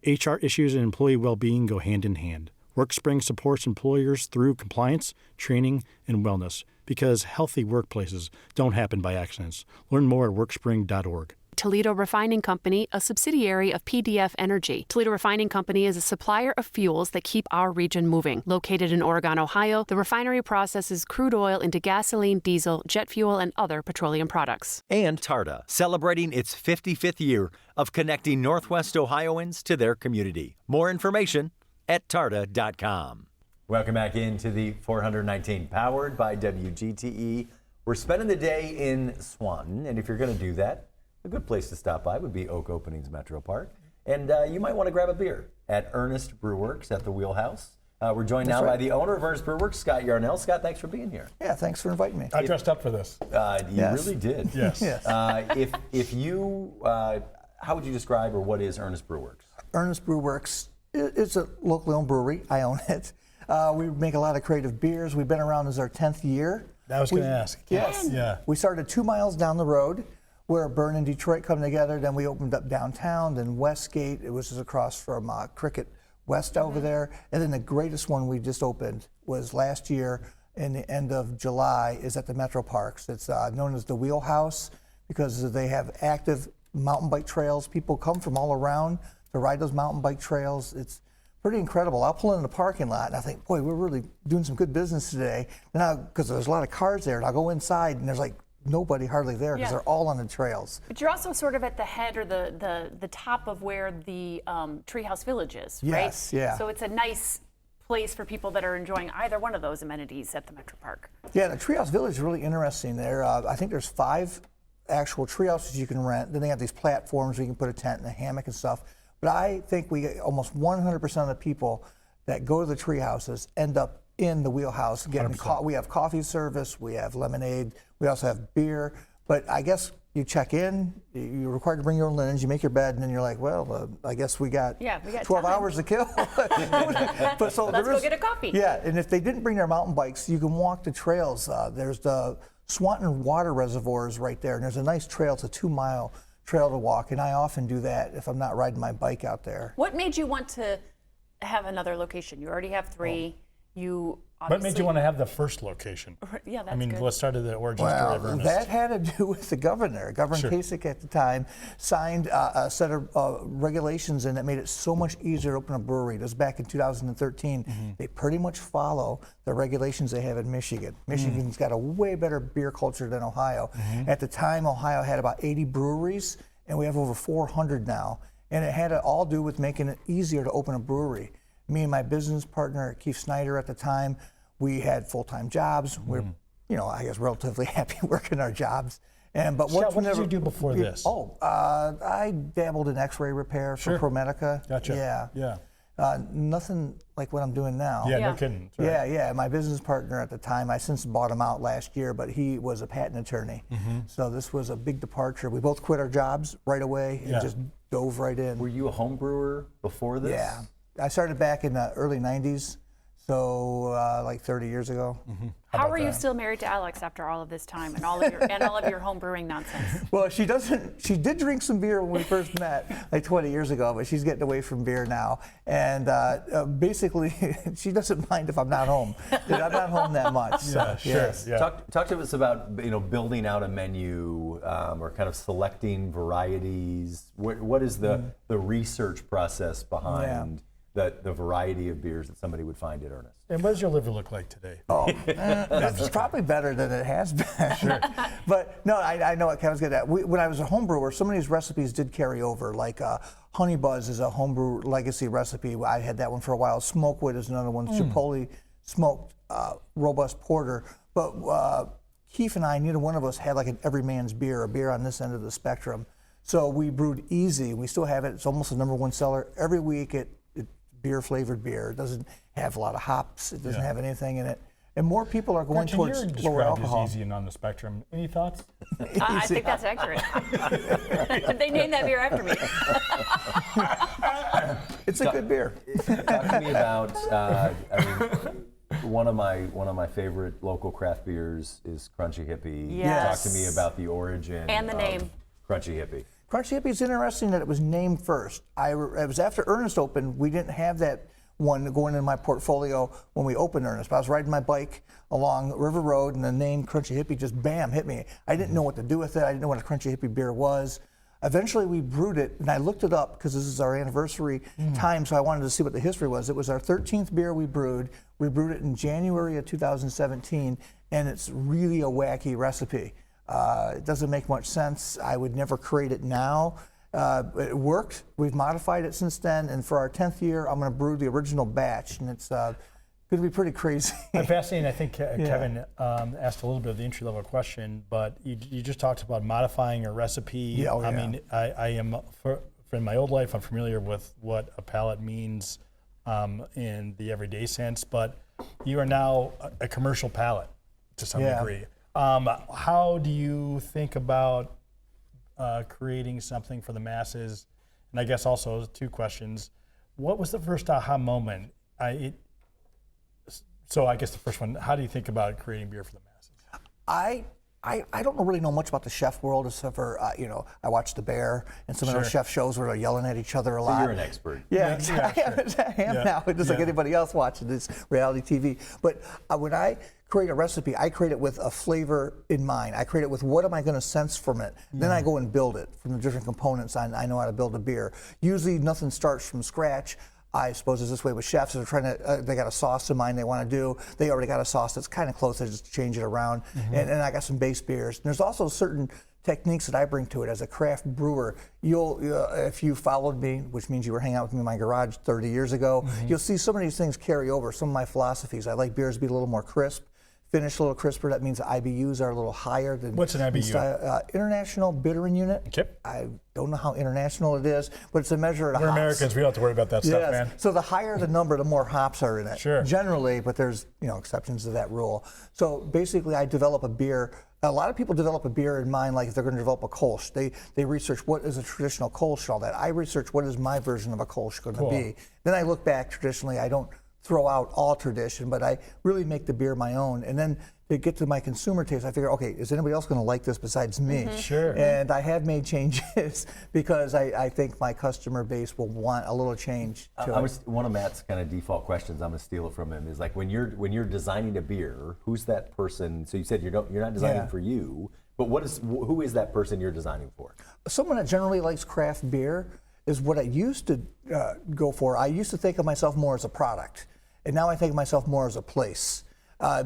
HR issues and employee well-being go hand in hand. WorkSpring supports employers through compliance, training, and wellness because healthy workplaces don't happen by accidents. Learn more at workspring.org. Toledo Refining Company, a subsidiary of PDF Energy. Toledo Refining Company is a supplier of fuels that keep our region moving. Located in Oregon, Ohio, the refinery processes crude oil into gasoline, diesel, jet fuel, and other petroleum products. And Tarda, celebrating its 55th year of connecting Northwest Ohioans to their community. More information at tarda.com. Welcome back into the 419, powered by WGTE. We're spending the day in Swanton, and if you're going to do that, a good place to stop by would be Oak Openings Metro Park. And you might want to grab a beer at Ernest Brewworks at the Wheelhouse. We're joined now by the owner of Ernest Brewworks, Scot Yarnell. Scott, thanks for being here. Yeah, thanks for inviting me. I dressed up for this. You really did. Yes. If you, how would you describe, or what is Ernest Brewworks? Ernest Brewworks is a locally owned brewery. I own it. We make a lot of creative beers. We've been around, this is our 10th year. I was going to ask. Yes. Yeah. We started 2 miles down the road where Bern and Detroit come together. Then we opened up downtown, then Westgate. It was just across from Cricket West over there. And then the greatest one we just opened was last year in the end of July is at the Metro Parks. It's known as the Wheelhouse because they have active mountain bike trails. People come from all around to ride those mountain bike trails. It's pretty incredible. I'll pull in the parking lot and I think, boy, we're really doing some good business today. Because there's a lot of cars there, and I'll go inside and there's like nobody hardly there because they're all on the trails. But you're also sort of at the head or the top of where the Treehouse Village is, right? Yes, yeah. So it's a nice place for people that are enjoying either one of those amenities at the Metro Park. Yeah, the Treehouse Village is really interesting there. I think there's 5 actual tree houses you can rent. Then they have these platforms where you can put a tent and a hammock and stuff. But I think we get almost 100% of the people that go to the tree houses end up in the Wheelhouse getting we have coffee service, we have lemonade, we also have beer. But I guess you check in, you're required to bring your own linens, you make your bed, and then you're like, well, I guess we got 12 hours to kill. But so let's go get a coffee. Yeah, and if they didn't bring their mountain bikes, you can walk the trails. There's the Swanton water reservoirs right there, and there's a nice trail. It's a 2-mile trail to walk, and I often do that if I'm not riding my bike out there. What made you want to have another location? You already have 3. You What made you want to have the first location? Yeah, that's I mean, good. what started the origin story of Ernest? That had to do with the governor. Governor Kasich at the time signed a set of regulations and that made it so much easier to open a brewery. This was back in 2013. They pretty much follow the regulations they have in Michigan. Michigan's got a way better beer culture than Ohio. At the time, Ohio had about 80 breweries, and we have over 400 now. And it had to all do with making it easier to open a brewery. Me and my business partner, Keith Snyder, at the time, we had full-time jobs. We're, I guess, relatively happy working our jobs. But Scott, what did you do before this? I dabbled in X-ray repair for ProMedica. Gotcha. Yeah. Nothing like what I'm doing now. Yeah, no kidding. Yeah. My business partner at the time, I since bought him out last year, but he was a patent attorney. So this was a big departure. We both quit our jobs right away and just dove right in. Were you a home brewer before this? Yeah. I started back in the early 90s, so like 30 years ago. How are you still married to Alex after all of this time and all of your home brewing nonsense? Well, she did drink some beer when we first met, like 20 years ago, but she's getting away from beer now. And basically, she doesn't mind if I'm not home. I'm not home that much. So, yes. Talk to us about building out a menu or kind of selecting varieties. What is the research process behind the variety of beers that somebody would find at Ernest? And what does your liver look like today? It's probably better than it has been. But no, I know what Kevin's getting at. When I was a home brewer, some of these recipes did carry over. Like Honey Buzz is a homebrew legacy recipe. I had that one for a while. Smokewood is another one. Chipotle smoked robust porter. But Keith and I, neither one of us had like an everyman's beer, a beer on this end of the spectrum. So we brewed Easy. We still have it. It's almost the #1 seller every week. It's beer flavored beer. It doesn't have a lot of hops. It doesn't have anything in it. And more people are going towards lower alcohol. Easy and on the spectrum. Any thoughts? I think that's accurate. They named that beer after me. It's a good beer. Talk to me about. One of my favorite local craft beers is Crunchy Hippie. Yes. Talk to me about the origin and the name. Crunchy Hippie. Crunchy Hippie is interesting that it was named first. It was after Ernest opened. We didn't have that one going in my portfolio when we opened Ernest. But I was riding my bike along River Road, and the name Crunchy Hippie just bam hit me. I didn't know what to do with it. I didn't know what a Crunchy Hippie beer was. Eventually, we brewed it, and I looked it up because this is our anniversary time, so I wanted to see what the history was. It was our 13th beer we brewed. We brewed it in January of 2017, and it's really a wacky recipe. It doesn't make much sense. I would never create it now. It worked. We've modified it since then, and for our 10th year, I'm going to brew the original batch, and it's going to be pretty crazy. I'm fascinated. I think Kevin asked a little bit of the entry-level question, but you just talked about modifying a recipe. I mean, I am, in my old life, I'm familiar with what a palate means in the everyday sense, but you are now a commercial palate to some degree. How do you think about creating something for the masses? And I guess also 2 questions. What was the first aha moment? So I guess the first one, how do you think about creating beer for the masses? I don't really know much about the chef world, except for, I watch The Bear and some of those chef shows where they're yelling at each other a lot. So you're an expert. Yeah, exactly. I am now, just like anybody else watching this reality TV. But when I create a recipe, I create it with a flavor in mind. I create it with what am I going to sense from it. Then I go and build it from the different components. I know how to build a beer. Usually nothing starts from scratch. I suppose it's this way with chefs. They're trying to, they got a sauce in mind they want to do. They already got a sauce that's kind of close. They just change it around. And I got some base beers. And there's also certain techniques that I bring to it as a craft brewer. If you followed me, which means you were hanging out with me in my garage 30 years ago, you'll see some of these things carry over, some of my philosophies. I like beers to be a little more crisp. Finish a little crisper. That means the IBUs are a little higher than. What's an IBU? International Bittering Unit. Okay. I don't know how international it is, but it's a measure of We're hops. Americans. We don't have to worry about that stuff, man. So the higher the number, the more hops are in it. Sure. Generally, but there's exceptions to that rule. So basically, I develop a beer. A lot of people develop a beer in mind, like if they're going to develop a Kolsch. They research what is a traditional Kolsch and all that. I research what is my version of a Kolsch going to be. Then I look back traditionally. I don't throw out all tradition, but I really make the beer my own. And then to get to my consumer taste, I figure, okay, is anybody else going to like this besides me? Sure. And I have made changes because I think my customer base will want a little change to it. One of Matt's kind of default questions, I'm going to steal it from him, is like when you're designing a beer, who's that person? So you said you're not designing for you, but who is that person you're designing for? Someone that generally likes craft beer is what I used to go for. I used to think of myself more as a product, and now I think of myself more as a place.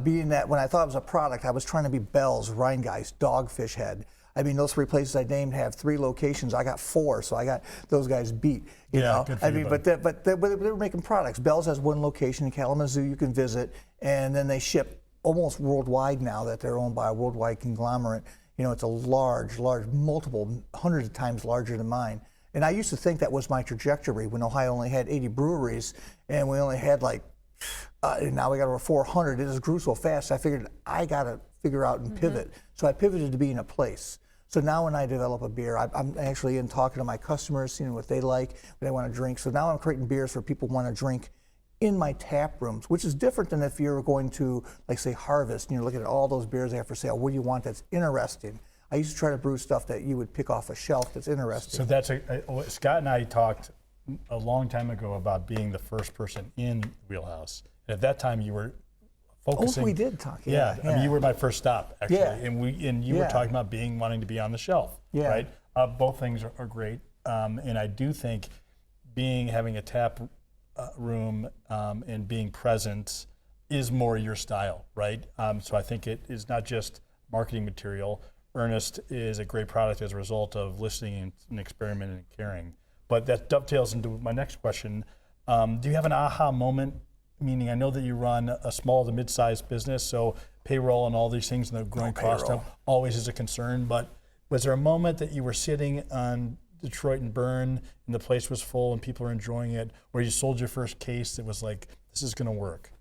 Being that when I thought it was a product, I was trying to be Bell's, Rheingeist, Dogfish Head. I mean, those 3 places I named have 3 locations. I got 4, so I got those guys beat. You know, good for you, but they were making products. Bell's has 1 location in Kalamazoo you can visit, and then they ship almost worldwide now that they're owned by a worldwide conglomerate. It's a large, multiple hundreds of times larger than mine. And I used to think that was my trajectory when Ohio only had 80 breweries, and we only had now we got over 400. It just grew so fast. I figured I got to figure out and pivot. So I pivoted to being a place. So now when I develop a beer, I'm actually in talking to my customers, seeing what they like, what they want to drink. So now I'm creating beers for people who want to drink in my tap rooms, which is different than if you're going to, like, say, Harvest, and you're looking at all those beers they have for sale. What do you want that's interesting? I used to try to brew stuff that you would pick off a shelf that's interesting. So that's Scott and I talked a long time ago about being the first person in Wheelhouse. At that time, you were focusing. Oh, we did talk. Yeah. I mean, you were my first stop, actually. Yeah. And you were talking about wanting to be on the shelf. Yeah. Right. Both things are great, and I do think having a tap room and being present is more your style, right? So I think it is not just marketing material. Ernest is a great product as a result of listening and experimenting and caring. But that dovetails into my next question. Do you have an aha moment? Meaning, I know that you run a small to mid-sized business, so payroll and all these things and the growing cost of always is a concern. But was there a moment that you were sitting on Detroit and Bern and the place was full and people are enjoying it, where you sold your first case that was like, this is going to work?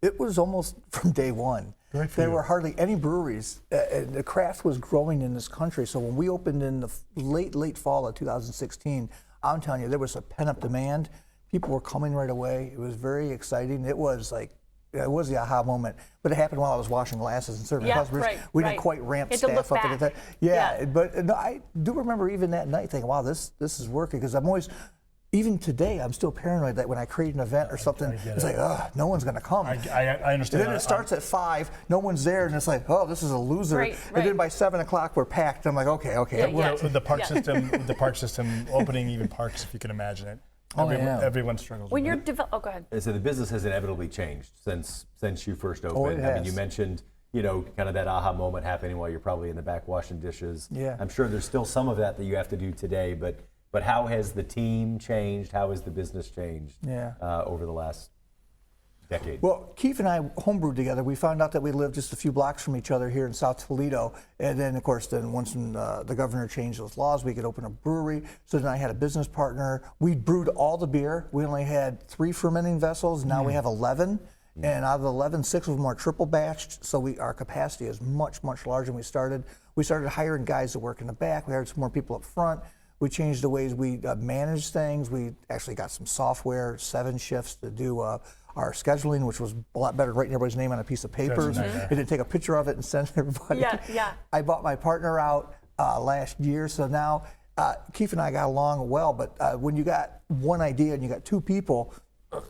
It was almost from day one. There were hardly any breweries. The craft was growing in this country. So when we opened in the late fall of 2016, I'm telling you, there was a pent-up demand. People were coming right away. It was very exciting. It was the aha moment. But it happened while I was washing glasses and serving customers. We didn't quite ramp staff up at that. Yeah, but no, I do remember even that night thinking, wow, this is working. Because I'm always, even today, I'm still paranoid that when I create an event or something, it's like, no one's going to come. I understand. And then it starts at 5, no one's there, and it's like, oh, this is a loser. And then by 7 o'clock, we're packed. I'm like, okay. The park system, opening even parks, if you can imagine it. Everyone struggles. When you're go ahead. So the business has inevitably changed since you first opened. Oh, it has. I mean, you mentioned, kind of that aha moment happening while you're probably in the back washing dishes. Yeah. I'm sure there's still some of that you have to do today, but how has the team changed? How has the business changed over the last decade? Well, Keith and I homebrewed together. We found out that we lived just a few blocks from each other here in South Toledo. And then, of course, once the governor changed those laws, we could open a brewery. So then I had a business partner. We brewed all the beer. We only had 3 fermenting vessels. Now we have 11. And out of the 11, 6 of them are triple batched. So our capacity is much, much larger than we started. We started hiring guys to work in the back. We hired some more people up front. We changed the ways we manage things. We actually got some software, 7 shifts to do our scheduling, which was a lot better than writing everybody's name on a piece of paper. It did take a picture of it and send it to everybody. Yeah. I bought my partner out last year, so now Keith and I got along well, but when you got one idea and you got two people,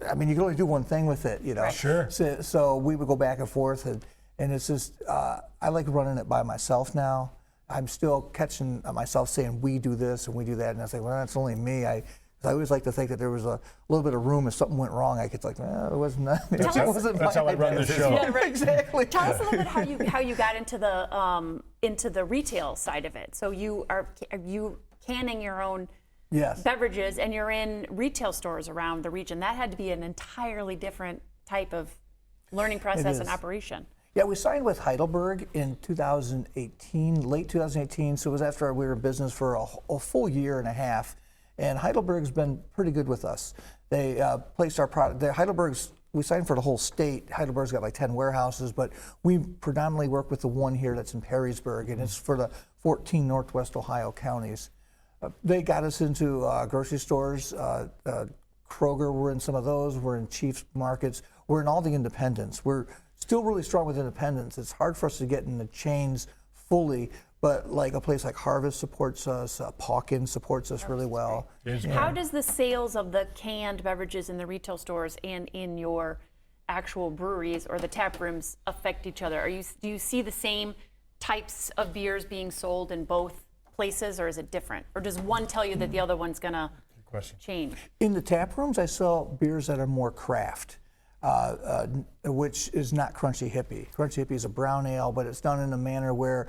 I mean, you can only do one thing with it, you know. Right. Sure. So we would go back and forth, and it's just, I like running it by myself now. I'm still catching myself saying, we do this and we do that, and I say, well, that's only me. I always like to think that there was a little bit of room if something went wrong. I could like, it wasn't. That's how I run the show. Yeah, right. Exactly. Tell us a little bit how you got into the retail side of it. So are you canning your own beverages, and you're in retail stores around the region. That had to be an entirely different type of learning process and operation. Yeah, we signed with Heidelberg in 2018, late 2018. So it was after we were in business for a full year and a half. And Heidelberg's been pretty good with us. They placed our product. We signed for the whole state. Heidelberg's got like 10 warehouses, but we predominantly work with the one here that's in Perrysburg, and it's for the 14 Northwest Ohio counties. They got us into grocery stores. Kroger, we're in some of those. We're in Chiefs markets. We're in all the independents. We're still really strong with independents. It's hard for us to get in the chains fully, but like a place like Harvest supports us, Pawkin supports us really well. How does the sales of the canned beverages in the retail stores and in your actual breweries or the tap rooms affect each other? Do you see the same types of beers being sold in both places, or is it different? Or does one tell you that the other one's gonna change? In the tap rooms, I sell beers that are more craft. Which is not Crunchy Hippie. Crunchy Hippie is a brown ale, but it's done in a manner where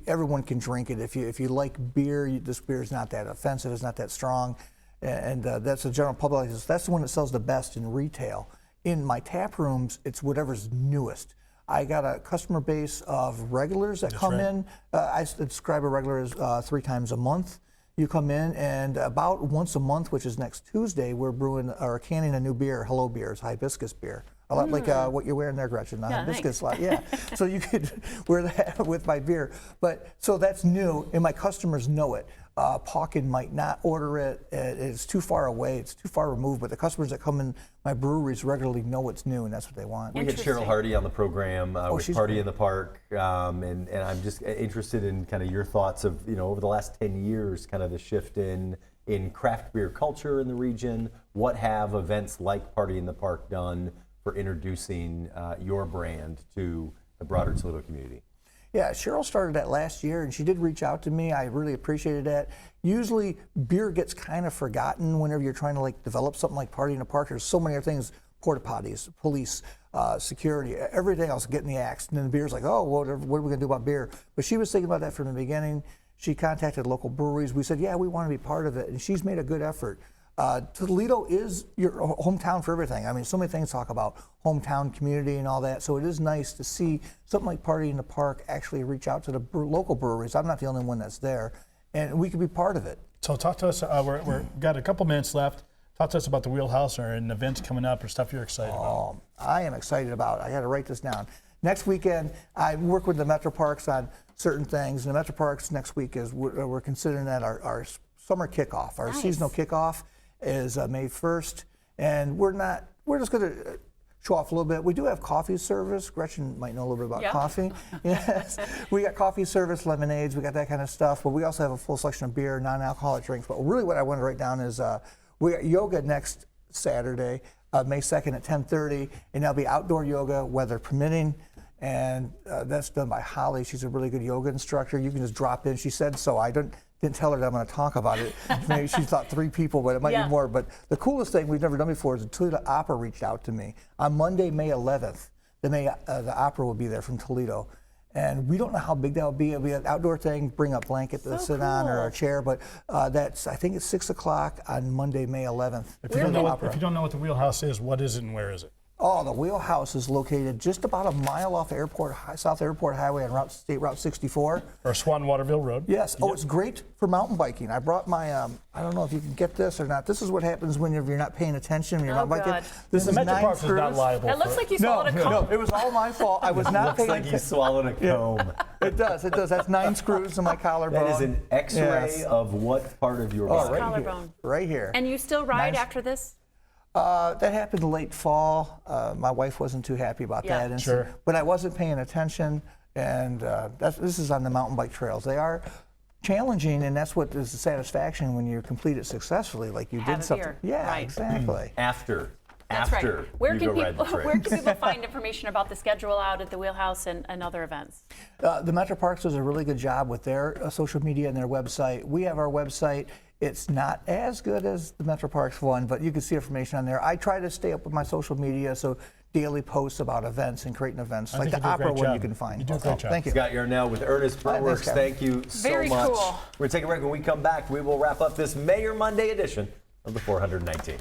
everyone can drink it. If you like beer, this beer is not that offensive, it's not that strong, and that's the general public. That's the one that sells the best in retail. In my tap rooms, it's whatever's newest. I got a customer base of regulars that come in. I describe a regular as 3 times a month. You come in, and about once a month, which is next Tuesday, we're brewing or canning a new beer, Hello Beers, hibiscus beer. A lot like what you're wearing there, Gretchen, hibiscus. So you could wear that with my beer. So that's new, and my customers know it. Pawkin might not order it. It's too far away. It's too far removed. But the customers that come in my breweries regularly know it's new, and that's what they want. We had Cheryl Hardy on the program with Party in the Park, and I'm just interested in kind of your thoughts of, over the last 10 years, kind of the shift in craft beer culture in the region. What have events like Party in the Park done for introducing your brand to the broader Toledo community? Yeah, Cheryl started that last year, and she did reach out to me. I really appreciated that. Usually, beer gets kind of forgotten whenever you're trying to develop something like Party in the Park. There's so many other things: porta potties, police, security, everything else getting the axe. And then the beer's like, oh, what are we going to do about beer? But she was thinking about that from the beginning. She contacted local breweries. We said, yeah, we want to be part of it, and she's made a good effort. Toledo is your hometown for everything. I mean, so many things talk about hometown community and all that. So it is nice to see something like Party in the Park actually reach out to the local breweries. I'm not the only one that's there, and we could be part of it. So talk to us. We're got a couple minutes left. Talk to us about the Wheelhouse or an events coming up or stuff you're excited about. I am excited about. I got to write this down. Next weekend, I work with the Metro Parks on certain things. And the Metro Parks next week is we're considering that our summer kickoff, our seasonal kickoff. Is May 1st, and we're just going to show off a little bit. We do have coffee service. Gretchen might know a little bit about coffee. Yes, we got coffee service, lemonades, we got that kind of stuff, but we also have a full selection of beer, non-alcoholic drinks. But really what I want to write down is we got yoga next Saturday, May 2nd at 10:30, and that'll be outdoor yoga, weather permitting. And that's done by Holly. She's a really good yoga instructor. You can just drop in. She said so. I didn't tell her that I'm going to talk about it. Maybe she thought 3 people, but it might be more. But the coolest thing we've never done before is the Toledo Opera reached out to me. On Monday, May 11th, the opera will be there from Toledo. And we don't know how big that will be. It'll be an outdoor thing, bring a blanket to sit on or a chair. But I think it's 6 o'clock on Monday, May 11th. If you don't know what the Wheelhouse is, what is it and where is it? Oh, the Wheelhouse is located just about a mile off South Airport Highway on State Route 64. Or Swanton Waterville Road. Yes. Oh, it's great for mountain biking. I brought my, I don't know if you can get this or not. This is what happens when you're not paying attention when you're mountain biking. This is 9 screws. Is not liable. It looks like you swallowed a comb. No, it was all my fault. I was not paying attention. It looks like you swallowed a comb. It does. That's 9 screws in my collarbone. That is an X-ray of what part of your body? Collarbone. Right here. And you still ride after this? That happened late fall. My wife wasn't too happy about that. And Sure. but I wasn't paying attention, and this is on the mountain bike trails. They are challenging, and that's what is the satisfaction when you complete it successfully, like you did something. Yeah, right. exactly. That's right. Where you can go ride the people find information about the schedule out at the Wheelhouse and other events? The Metro Parks does a really good job with their social media and their website. We have our website. It's not as good as the Metro Parks one, but you can see information on there. I try to stay up with my social media, so daily posts about events and creating events, like the opera one you can find. You do a great job. Thank you. Scott Yarnell with Ernest Brewworks. Thank you so Very much. cool. We're going to take a break. When we come back, we will wrap up this Mayor Monday edition of the 419.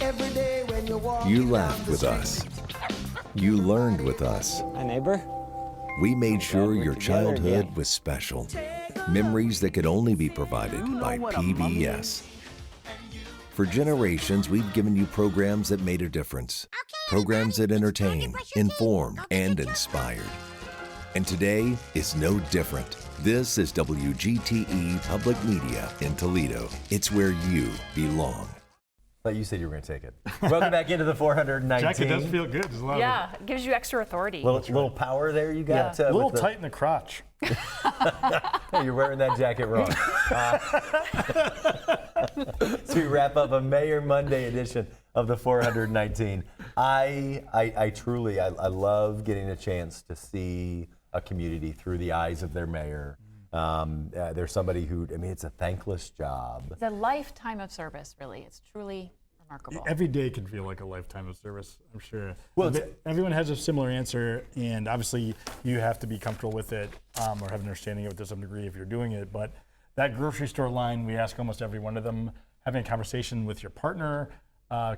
Every day when you're walking You down laughed the with street. us. You learned with us. Hi, neighbor. We made sure your childhood was special. Memories that could only be provided by PBS. For generations, we've given you programs that made a difference. Programs that entertained, informed, and inspired. And today is no different. This is WGTE Public Media in Toledo. It's where you belong. But you said you were going to take it. Welcome back into the 419. Jack, it does feel good. There's a lot Yeah, it gives you extra authority. Little power there you got. a little with tight in the crotch. You're wearing that jacket wrong. So we wrap up a Mayor Monday edition of the 419. I truly love getting a chance to see a community through the eyes of their mayor. There's somebody who, it's a thankless job. It's a lifetime of service, really. It's truly remarkable. Every day can feel like a lifetime of service, I'm sure. Well, everyone has a similar answer, and obviously you have to be comfortable with it or have an understanding of it to some degree if you're doing it. But that grocery store line, we ask almost every one of them, having a conversation with your partner,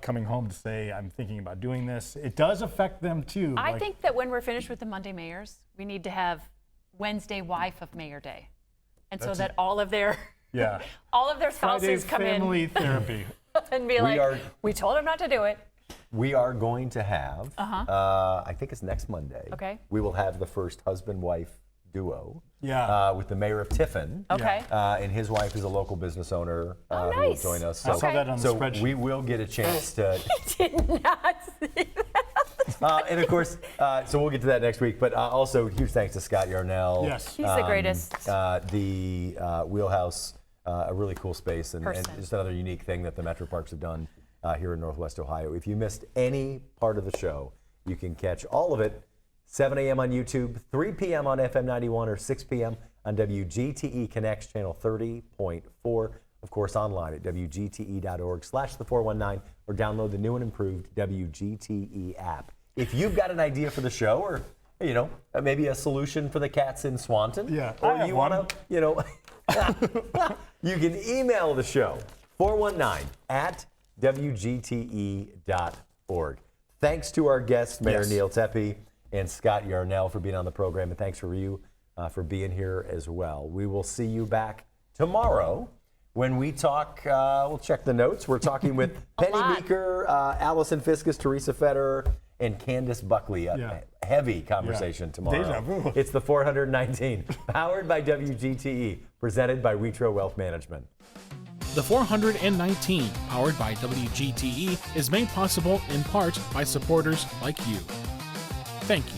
coming home to say, I'm thinking about doing this. It does affect them too. I think that when we're finished with the Monday mayors, we need to have Wednesday wife of Mayor Day. And so that all of their spouses come family in therapy. and be we told him not to do it. We are going to have, I think it's next Monday. Okay. We will have the first husband-wife duo. Yeah. With the mayor of Tiffin. Okay. And his wife is a local business owner who will nice. join us. I saw that on the spreadsheet. We will get a chance to. I did not see that. And of course, so we'll get to that next week. But also, huge thanks to Scot Yarnell. Yes. He's the greatest. The Wheelhouse, a really cool space, and just another unique thing that the Metro Parks have done here in Northwest Ohio. If you missed any part of the show, you can catch all of it 7 a.m. on YouTube, 3 p.m. on FM 91, or 6 p.m. on WGTE Connects channel 30.4. Of course, online at WGTE.org/the419, or download the new and improved WGTE app. If you've got an idea for the show, or maybe a solution for the cats in Swanton, or you want to, you can email the show 419@WGTE.org. Thanks to our guests, Mayor Neil Toeppe and Scot Yarnell, for being on the program, and thanks for you for being here as well. We will see you back tomorrow when we talk. We'll check the notes. We're talking with Penny Meeker, Allison Fiskus, Teresa Federer, and Candace Buckley. A heavy conversation tomorrow. Deja vu. It's the 419, powered by WGTE, presented by Wheatro Wealth Management. The 419, powered by WGTE, is made possible in part by supporters like you. Thank you.